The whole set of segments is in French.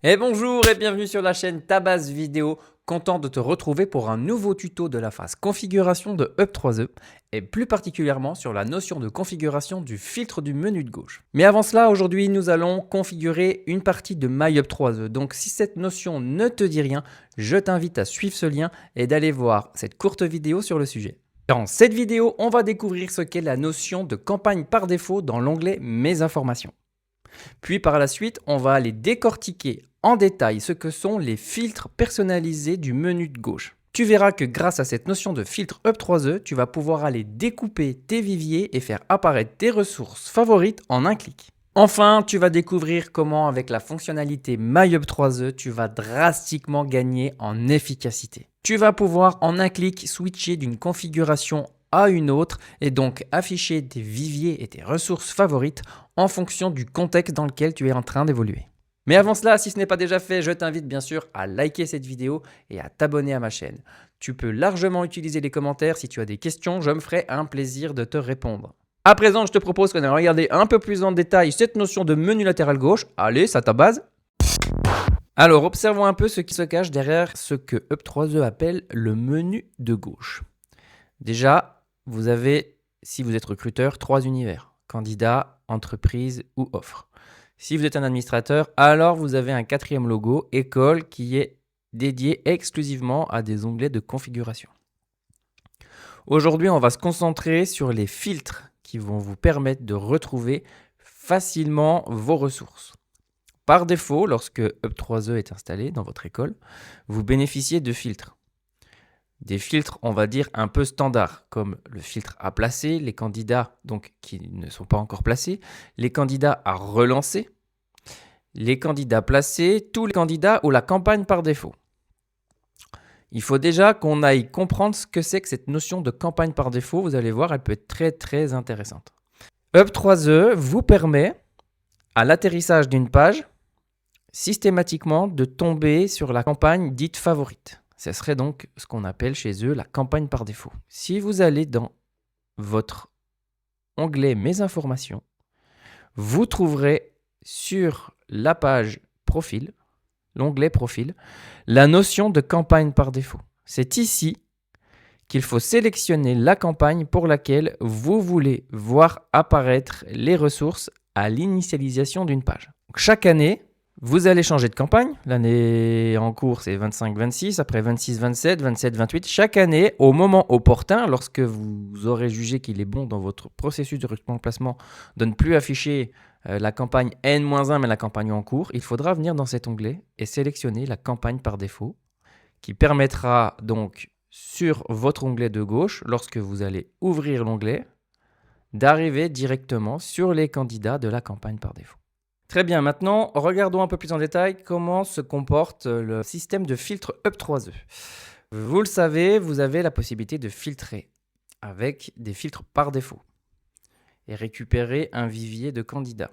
Et bonjour et bienvenue sur la chaîne Ta Base Vidéo. Content de te retrouver pour un nouveau tuto de la phase configuration de Up3E et plus particulièrement sur la notion de configuration du filtre du menu de gauche. Mais avant cela, aujourd'hui, nous allons configurer une partie de MyUp3E. Donc si cette notion ne te dit rien, je t'invite à suivre ce lien et d'aller voir cette courte vidéo sur le sujet. Dans cette vidéo, on va découvrir ce qu'est la notion de campagne par défaut dans l'onglet Mes informations. Puis par la suite, on va aller décortiquer en détail ce que sont les filtres personnalisés du menu de gauche. Tu verras que grâce à cette notion de filtre Up3E, tu vas pouvoir aller découper tes viviers et faire apparaître tes ressources favorites en un clic. Enfin, tu vas découvrir comment avec la fonctionnalité MyUp3E, tu vas drastiquement gagner en efficacité. Tu vas pouvoir en un clic switcher d'une configuration à une autre et donc afficher tes viviers et tes ressources favorites en fonction du contexte dans lequel tu es en train d'évoluer. Mais avant cela, si ce n'est pas déjà fait, je t'invite bien sûr à liker cette vidéo et à t'abonner à ma chaîne. Tu peux largement utiliser les commentaires si tu as des questions, je me ferai un plaisir de te répondre. À présent, je te propose qu'on aille regarder un peu plus en détail cette notion de menu latéral gauche. Allez, ça ta base. Alors, observons un peu ce qui se cache derrière ce que Up3E appelle le menu de gauche. Déjà, vous avez, si vous êtes recruteur, 3 univers: candidat, entreprise ou offre. Si vous êtes un administrateur, alors vous avez un 4e logo, école, qui est dédié exclusivement à des onglets de configuration. Aujourd'hui, on va se concentrer sur les filtres qui vont vous permettre de retrouver facilement vos ressources. Par défaut, lorsque Up3E est installé dans votre école, vous bénéficiez de filtres. Des filtres, on va dire, un peu standards, comme le filtre à placer, les candidats donc, qui ne sont pas encore placés, les candidats à relancer, les candidats placés, tous les candidats ou la campagne par défaut. Il faut déjà qu'on aille comprendre ce que c'est que cette notion de campagne par défaut. Vous allez voir, elle peut être très très intéressante. Up3E vous permet, à l'atterrissage d'une page, systématiquement de tomber sur la campagne dite favorite. Ce serait donc ce qu'on appelle chez eux la campagne par défaut. Si vous allez dans votre onglet Mes informations, vous trouverez sur la page Profil, l'onglet Profil, la notion de campagne par défaut. C'est ici qu'il faut sélectionner la campagne pour laquelle vous voulez voir apparaître les ressources à l'initialisation d'une page. Donc, chaque année, vous allez changer de campagne. L'année en cours, c'est 25-26, après 26-27, 27-28. Chaque année, au moment opportun, lorsque vous aurez jugé qu'il est bon dans votre processus de recrutement de placement de ne plus afficher la campagne N-1, mais la campagne en cours, il faudra venir dans cet onglet et sélectionner la campagne par défaut, qui permettra donc sur votre onglet de gauche, lorsque vous allez ouvrir l'onglet, d'arriver directement sur les candidats de la campagne par défaut. Très bien, maintenant, regardons un peu plus en détail comment se comporte le système de filtre Up3E. Vous le savez, vous avez la possibilité de filtrer avec des filtres par défaut et récupérer un vivier de candidats.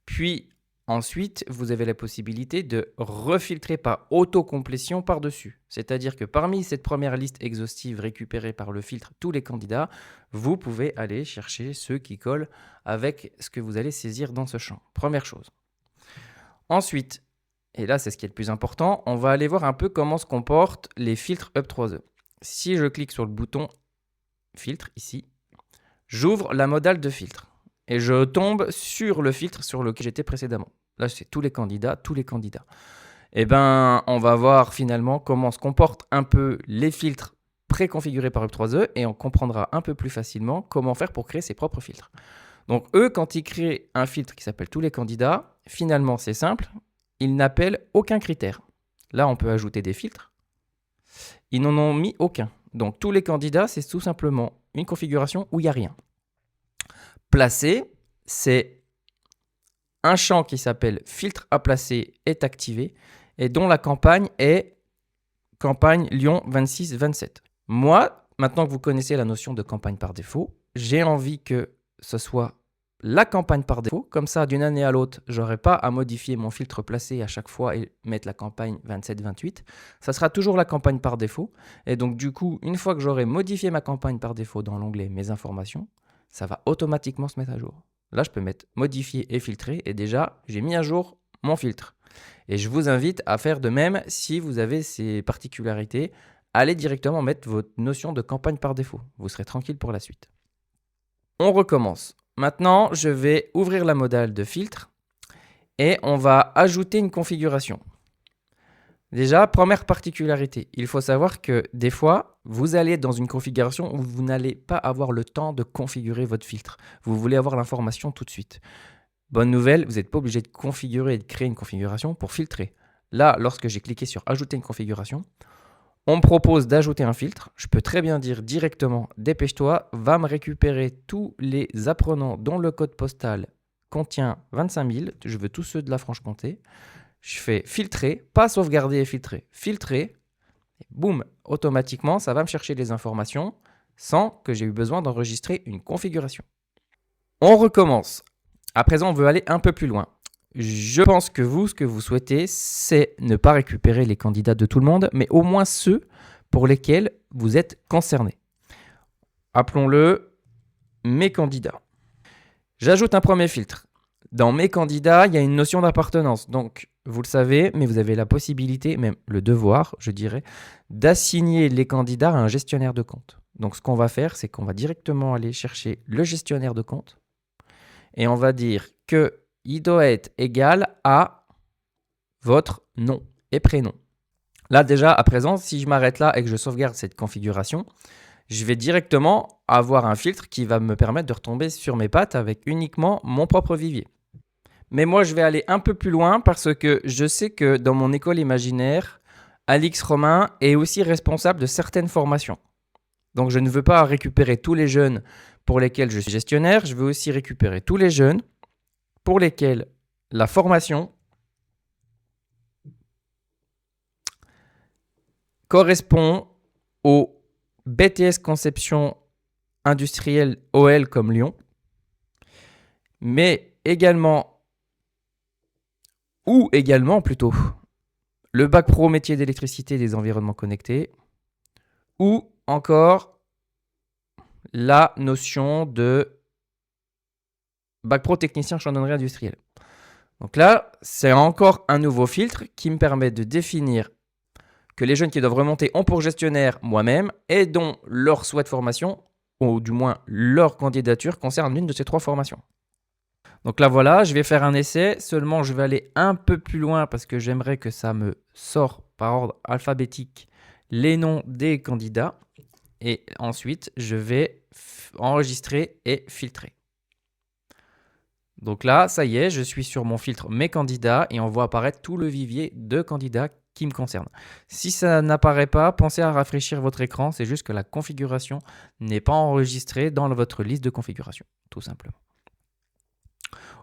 Puis, ensuite, vous avez la possibilité de refiltrer par autocomplétion par-dessus. C'est-à-dire que parmi cette première liste exhaustive récupérée par le filtre tous les candidats, vous pouvez aller chercher ceux qui collent avec ce que vous allez saisir dans ce champ. Première chose. Ensuite, et là c'est ce qui est le plus important, on va aller voir un peu comment se comportent les filtres Up3E. Si je clique sur le bouton filtre ici, j'ouvre la modale de filtre. Et je tombe sur le filtre sur lequel j'étais précédemment. Là, c'est tous les candidats, tous les candidats. Eh bien, on va voir finalement comment se comportent un peu les filtres préconfigurés par Up3E et on comprendra un peu plus facilement comment faire pour créer ses propres filtres. Donc, eux, quand ils créent un filtre qui s'appelle tous les candidats, finalement, c'est simple, ils n'appellent aucun critère. Là, on peut ajouter des filtres. Ils n'en ont mis aucun. Donc, tous les candidats, c'est tout simplement une configuration où il n'y a rien. Placer, c'est un champ qui s'appelle filtre à placer est activé et dont la campagne est campagne Lyon 26-27. Moi, maintenant que vous connaissez la notion de campagne par défaut, j'ai envie que ce soit la campagne par défaut. Comme ça, d'une année à l'autre, je n'aurai pas à modifier mon filtre placé à chaque fois et mettre la campagne 27-28. Ça sera toujours la campagne par défaut. Et donc, du coup, une fois que j'aurai modifié ma campagne par défaut dans l'onglet Mes informations, ça va automatiquement se mettre à jour. Là, je peux mettre modifier et filtrer et déjà, j'ai mis à jour mon filtre. Et je vous invite à faire de même si vous avez ces particularités. Allez directement mettre votre notion de campagne par défaut. Vous serez tranquille pour la suite. On recommence. Maintenant, je vais ouvrir la modale de filtre et on va ajouter une configuration. Déjà, première particularité, il faut savoir que des fois, vous allez être dans une configuration où vous n'allez pas avoir le temps de configurer votre filtre. Vous voulez avoir l'information tout de suite. Bonne nouvelle, vous n'êtes pas obligé de configurer et de créer une configuration pour filtrer. Là, lorsque j'ai cliqué sur ajouter une configuration, on me propose d'ajouter un filtre. Je peux très bien dire directement, dépêche-toi, va me récupérer tous les apprenants dont le code postal contient 25 000. Je veux tous ceux de la Franche-Comté. Je fais filtrer, pas sauvegarder et filtrer. Filtrer, et boum, automatiquement, ça va me chercher les informations sans que j'ai eu besoin d'enregistrer une configuration. On recommence. À présent, on veut aller un peu plus loin. Je pense que vous, ce que vous souhaitez, c'est ne pas récupérer les candidats de tout le monde, mais au moins ceux pour lesquels vous êtes concerné. Appelons-le mes candidats. J'ajoute un premier filtre. Dans mes candidats, il y a une notion d'appartenance. Donc, vous le savez, mais vous avez la possibilité, même le devoir, je dirais, d'assigner les candidats à un gestionnaire de compte. Donc, ce qu'on va faire, c'est qu'on va directement aller chercher le gestionnaire de compte et on va dire qu'il doit être égal à votre nom et prénom. Là, déjà, à présent, si je m'arrête là et que je sauvegarde cette configuration, je vais directement avoir un filtre qui va me permettre de retomber sur mes pattes avec uniquement mon propre vivier. Mais moi, je vais aller un peu plus loin parce que je sais que dans mon école imaginaire, Alix Romain est aussi responsable de certaines formations. Donc, je ne veux pas récupérer tous les jeunes pour lesquels je suis gestionnaire. Je veux aussi récupérer tous les jeunes pour lesquels la formation correspond au BTS Conception Industrielle OL comme Lyon, mais également plutôt le bac pro métier d'électricité et des environnements connectés, ou encore la notion de bac pro technicien chandonnerie industrielle. Donc là, c'est encore un nouveau filtre qui me permet de définir que les jeunes qui doivent remonter ont pour gestionnaire moi-même et dont leur souhait de formation, ou du moins leur candidature, concerne l'une de ces 3 formations. Donc là, voilà, je vais faire un essai. Seulement, je vais aller un peu plus loin parce que j'aimerais que ça me sorte par ordre alphabétique les noms des candidats. Et ensuite, je vais enregistrer et filtrer. Donc là, ça y est, je suis sur mon filtre mes candidats et on voit apparaître tout le vivier de candidats qui me concernent. Si ça n'apparaît pas, pensez à rafraîchir votre écran. C'est juste que la configuration n'est pas enregistrée dans votre liste de configuration, tout simplement.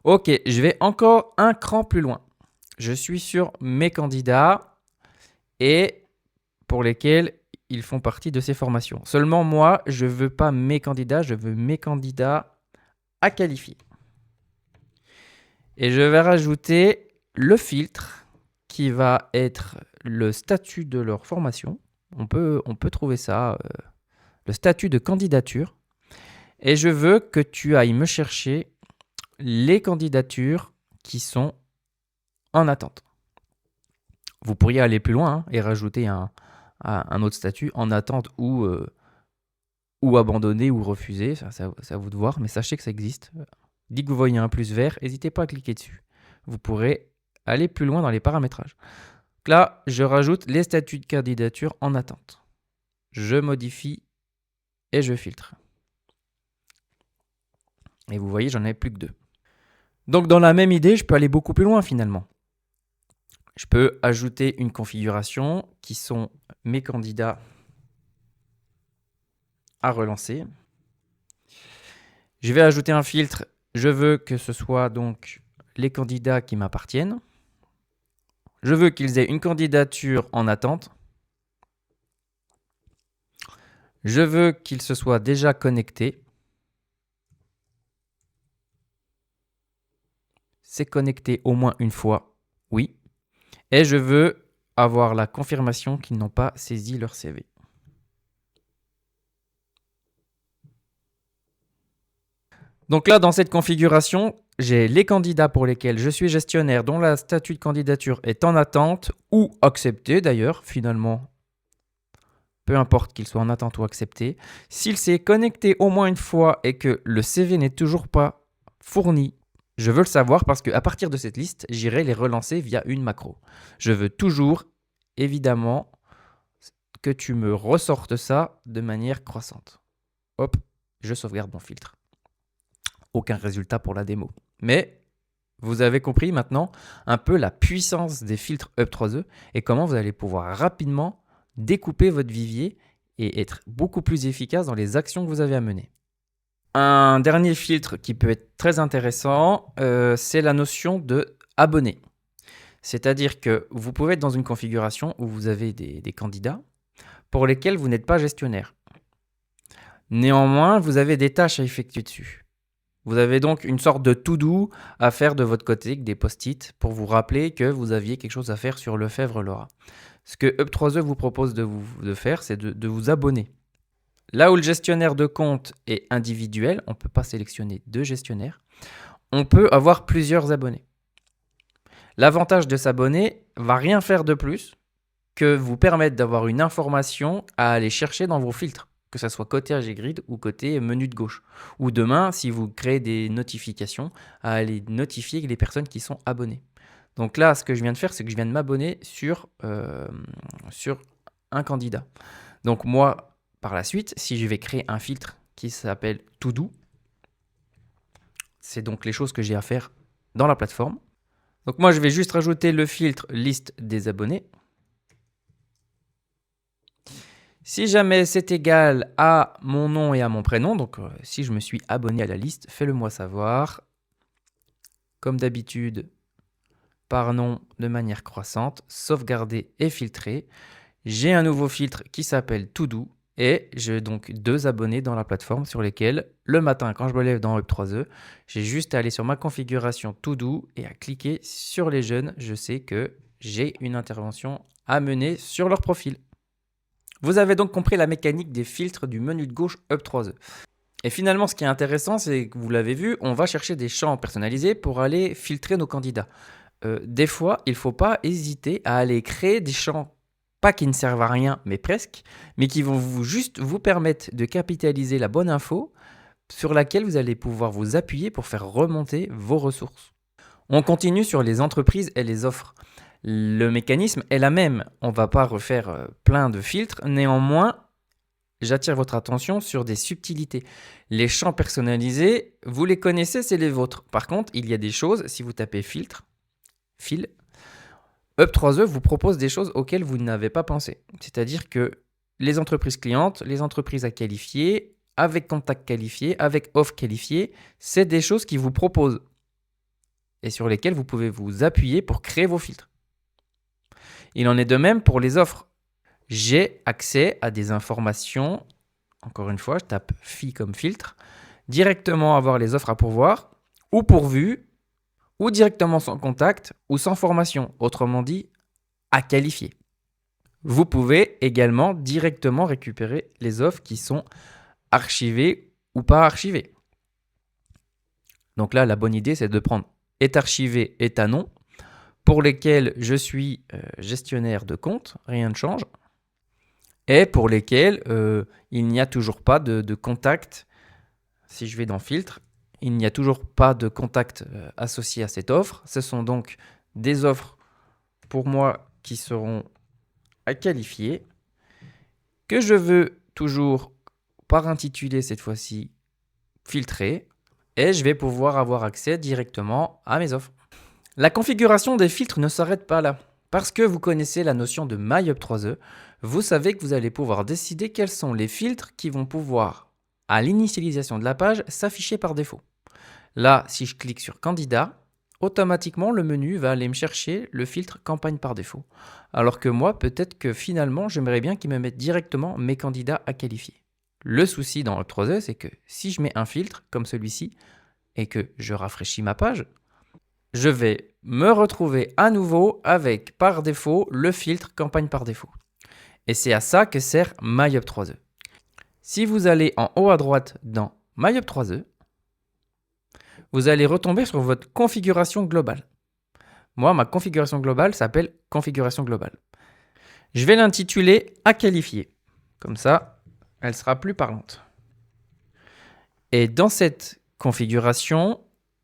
Ok, je vais encore un cran plus loin. Je suis sur mes candidats et pour lesquels ils font partie de ces formations. Seulement moi, je ne veux pas mes candidats, je veux mes candidats à qualifier. Et je vais rajouter le filtre qui va être le statut de leur formation. On peut trouver ça, le statut de candidature. Et je veux que tu ailles me chercher les candidatures qui sont en attente. Vous pourriez aller plus loin et rajouter un autre statut en attente ou abandonné ou refusé. C'est à vous de voir, mais sachez que ça existe. Dès que vous voyez un plus vert, n'hésitez pas à cliquer dessus. Vous pourrez aller plus loin dans les paramétrages. Donc là, je rajoute les statuts de candidature en attente. Je modifie et je filtre. Et vous voyez, j'en ai plus que 2. Donc dans la même idée, je peux aller beaucoup plus loin finalement. Je peux ajouter une configuration qui sont mes candidats à relancer. Je vais ajouter un filtre. Je veux que ce soit donc les candidats qui m'appartiennent. Je veux qu'ils aient une candidature en attente. Je veux qu'ils se soient déjà connectés. C'est connecté au moins une fois, oui. Et je veux avoir la confirmation qu'ils n'ont pas saisi leur CV. Donc là, dans cette configuration, j'ai les candidats pour lesquels je suis gestionnaire, dont la statut de candidature est en attente ou accepté d'ailleurs, finalement. Peu importe qu'il soit en attente ou accepté. S'il s'est connecté au moins une fois et que le CV n'est toujours pas fourni, je veux le savoir parce qu'à partir de cette liste, j'irai les relancer via une macro. Je veux toujours, évidemment, que tu me ressortes ça de manière croissante. Hop, je sauvegarde mon filtre. Aucun résultat pour la démo. Mais vous avez compris maintenant un peu la puissance des filtres Up3E et comment vous allez pouvoir rapidement découper votre vivier et être beaucoup plus efficace dans les actions que vous avez à mener. Un dernier filtre qui peut être très intéressant, c'est la notion de abonné. C'est-à-dire que vous pouvez être dans une configuration où vous avez des candidats pour lesquels vous n'êtes pas gestionnaire. Néanmoins, vous avez des tâches à effectuer dessus. Vous avez donc une sorte de to-do à faire de votre côté, des post-it, pour vous rappeler que vous aviez quelque chose à faire sur Lefebvre-Laura. Ce que Up3E vous propose de faire, c'est de vous abonner. Là où le gestionnaire de compte est individuel, on ne peut pas sélectionner deux gestionnaires, on peut avoir plusieurs abonnés. L'avantage de s'abonner va rien faire de plus que vous permettre d'avoir une information à aller chercher dans vos filtres, que ce soit côté AGGrid ou côté menu de gauche. Ou demain, si vous créez des notifications, à aller notifier les personnes qui sont abonnées. Donc là, ce que je viens de faire, c'est que je viens de m'abonner sur un candidat. Donc moi, par la suite, si je vais créer un filtre qui s'appelle To Do, c'est donc les choses que j'ai à faire dans la plateforme. Donc moi, je vais juste rajouter le filtre liste des abonnés. Si jamais c'est égal à mon nom et à mon prénom, donc si je me suis abonné à la liste, fais-le moi savoir. Comme d'habitude, par nom de manière croissante, sauvegarder et filtrer. J'ai un nouveau filtre qui s'appelle To Do et j'ai donc 2 abonnés dans la plateforme sur lesquels, le matin, quand je me lève dans Up3E, j'ai juste à aller sur ma configuration To Do et à cliquer sur les jeunes. Je sais que j'ai une intervention à mener sur leur profil. Vous avez donc compris la mécanique des filtres du menu de gauche Up3E. Et finalement, ce qui est intéressant, c'est que vous l'avez vu, on va chercher des champs personnalisés pour aller filtrer nos candidats. Des fois, il ne faut pas hésiter à aller créer des champs, pas qui ne servent à rien, mais presque, mais qui vont juste vous permettre de capitaliser la bonne info sur laquelle vous allez pouvoir vous appuyer pour faire remonter vos ressources. On continue sur les entreprises et les offres. Le mécanisme est la même. On ne va pas refaire plein de filtres. Néanmoins, j'attire votre attention sur des subtilités. Les champs personnalisés, vous les connaissez, c'est les vôtres. Par contre, il y a des choses, si vous tapez filtre, fil, Up3E vous propose des choses auxquelles vous n'avez pas pensé. C'est-à-dire que les entreprises clientes, les entreprises à qualifier, avec contact qualifié, avec offre qualifiée, c'est des choses qui vous proposent et sur lesquelles vous pouvez vous appuyer pour créer vos filtres. Il en est de même pour les offres. J'ai accès à des informations, encore une fois, je tape FI comme filtre, directement avoir les offres à pourvoir, ou pourvues, ou directement sans contact, ou sans formation, autrement dit, à qualifier. Vous pouvez également directement récupérer les offres qui sont archivées ou pas archivées. Donc là, la bonne idée, c'est de prendre est archivé, est à non, pour lesquels je suis gestionnaire de compte, rien ne change, et pour lesquels il n'y a toujours pas de contact. Si je vais dans filtre, il n'y a toujours pas de contact associé à cette offre. Ce sont donc des offres pour moi qui seront à qualifier, que je veux toujours par intitulé cette fois-ci filtrer, et je vais pouvoir avoir accès directement à mes offres. La configuration des filtres ne s'arrête pas là. Parce que vous connaissez la notion de MyUp3E, vous savez que vous allez pouvoir décider quels sont les filtres qui vont pouvoir, à l'initialisation de la page, s'afficher par défaut. Là, si je clique sur Candidat, automatiquement le menu va aller me chercher le filtre Campagne par défaut. Alors que moi, peut-être que finalement, j'aimerais bien qu'il me mette directement mes candidats à qualifier. Le souci dans Up3E, c'est que si je mets un filtre comme celui-ci et que je rafraîchis ma page, je vais me retrouver à nouveau avec par défaut le filtre campagne par défaut. Et c'est à ça que sert MyUp3E. Si vous allez en haut à droite dans MyUp3E, vous allez retomber sur votre configuration globale. Moi, ma configuration globale s'appelle configuration globale. Je vais l'intituler à qualifier. Comme ça, elle sera plus parlante. Et dans cette configuration,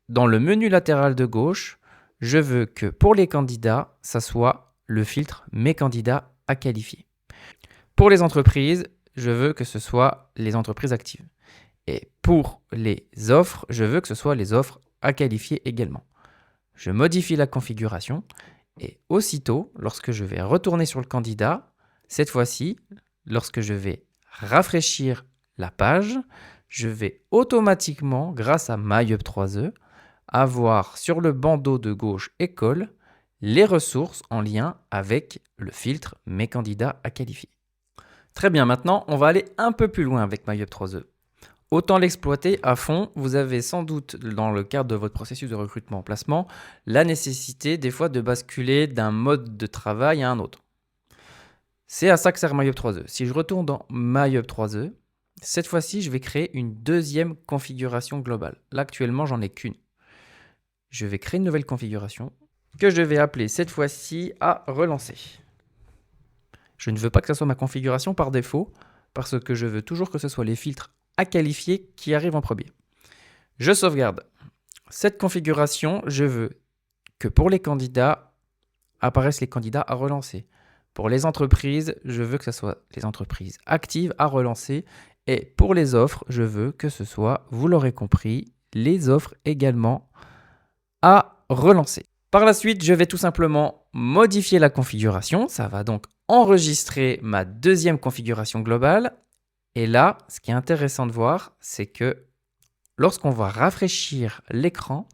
dans le menu latéral de gauche, je veux que pour les candidats, ça soit le filtre Mes candidats à qualifier. Pour les entreprises, je veux que ce soit les entreprises actives. Et pour les offres, je veux que ce soit les offres à qualifier également. Je modifie la configuration et aussitôt, lorsque je vais retourner sur le candidat, cette fois-ci, lorsque je vais rafraîchir la page, je vais automatiquement, grâce à MyUp3E, avoir sur le bandeau de gauche École les ressources en lien avec le filtre Mes candidats à qualifier. Très bien, maintenant, on va aller un peu plus loin avec MyUp3E. Autant l'exploiter à fond, vous avez sans doute, dans le cadre de votre processus de recrutement-placement, la nécessité des fois de basculer d'un mode de travail à un autre. C'est à ça que sert MyUp3E. Si je retourne dans MyUp3E, cette fois-ci, je vais créer une deuxième configuration globale. Là, actuellement, j'en ai qu'une. Je vais créer une nouvelle configuration que je vais appeler cette fois-ci à relancer. Je ne veux pas que ce soit ma configuration par défaut parce que je veux toujours que ce soit les filtres à qualifier qui arrivent en premier. Je sauvegarde. Cette configuration, je veux que pour les candidats, apparaissent les candidats à relancer. Pour les entreprises, je veux que ce soit les entreprises actives à relancer. Et pour les offres, je veux que ce soit, vous l'aurez compris, les offres également à relancer. Par la suite, je vais tout simplement modifier la configuration. Ça va donc enregistrer ma deuxième configuration globale. Et là, ce qui est intéressant de voir, c'est que lorsqu'on va rafraîchir l'écran,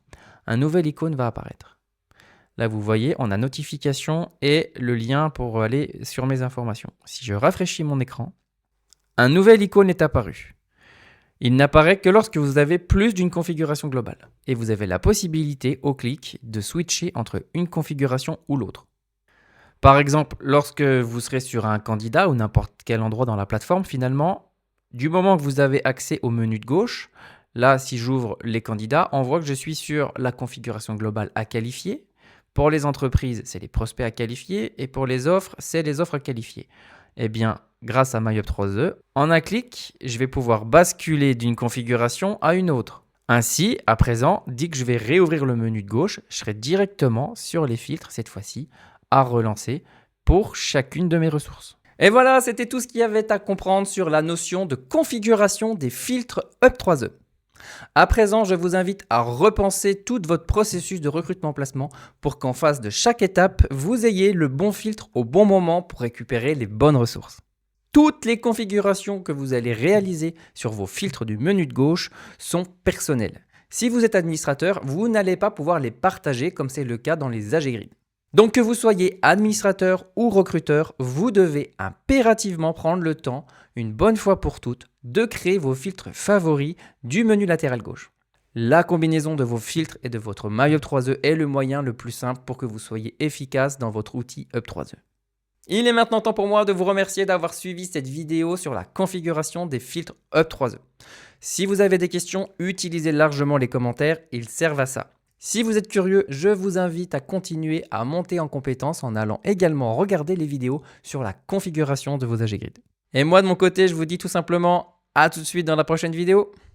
un nouvel icône va apparaître. Là, vous voyez, on a notification et le lien pour aller sur mes informations. Si je rafraîchis mon écran, un nouvel icône est apparu. Il n'apparaît que lorsque vous avez plus d'une configuration globale. Et vous avez la possibilité, au clic, de switcher entre une configuration ou l'autre. Par exemple, lorsque vous serez sur un candidat ou n'importe quel endroit dans la plateforme, finalement, du moment que vous avez accès au menu de gauche, là, si j'ouvre les candidats, on voit que je suis sur la configuration globale à qualifier. Pour les entreprises, c'est les prospects à qualifier. Et pour les offres, c'est les offres à qualifier. Eh bien, grâce à MyUp3E, en un clic, je vais pouvoir basculer d'une configuration à une autre. Ainsi, à présent, dès que je vais réouvrir le menu de gauche, je serai directement sur les filtres, cette fois-ci, à relancer pour chacune de mes ressources. Et voilà, c'était tout ce qu'il y avait à comprendre sur la notion de configuration des filtres Up3E. À présent, je vous invite à repenser tout votre processus de recrutement-placement pour qu'en face de chaque étape, vous ayez le bon filtre au bon moment pour récupérer les bonnes ressources. Toutes les configurations que vous allez réaliser sur vos filtres du menu de gauche sont personnelles. Si vous êtes administrateur, vous n'allez pas pouvoir les partager comme c'est le cas dans les AG Grid. Donc que vous soyez administrateur ou recruteur, vous devez impérativement prendre le temps, une bonne fois pour toutes, de créer vos filtres favoris du menu latéral gauche. La combinaison de vos filtres et de votre MyUp3E est le moyen le plus simple pour que vous soyez efficace dans votre outil Up3E. Il est maintenant temps pour moi de vous remercier d'avoir suivi cette vidéo sur la configuration des filtres Up3E. Si vous avez des questions, utilisez largement les commentaires, ils servent à ça. Si vous êtes curieux, je vous invite à continuer à monter en compétence en allant également regarder les vidéos sur la configuration de vos AG Grid. Et moi de mon côté, je vous dis tout simplement à tout de suite dans la prochaine vidéo.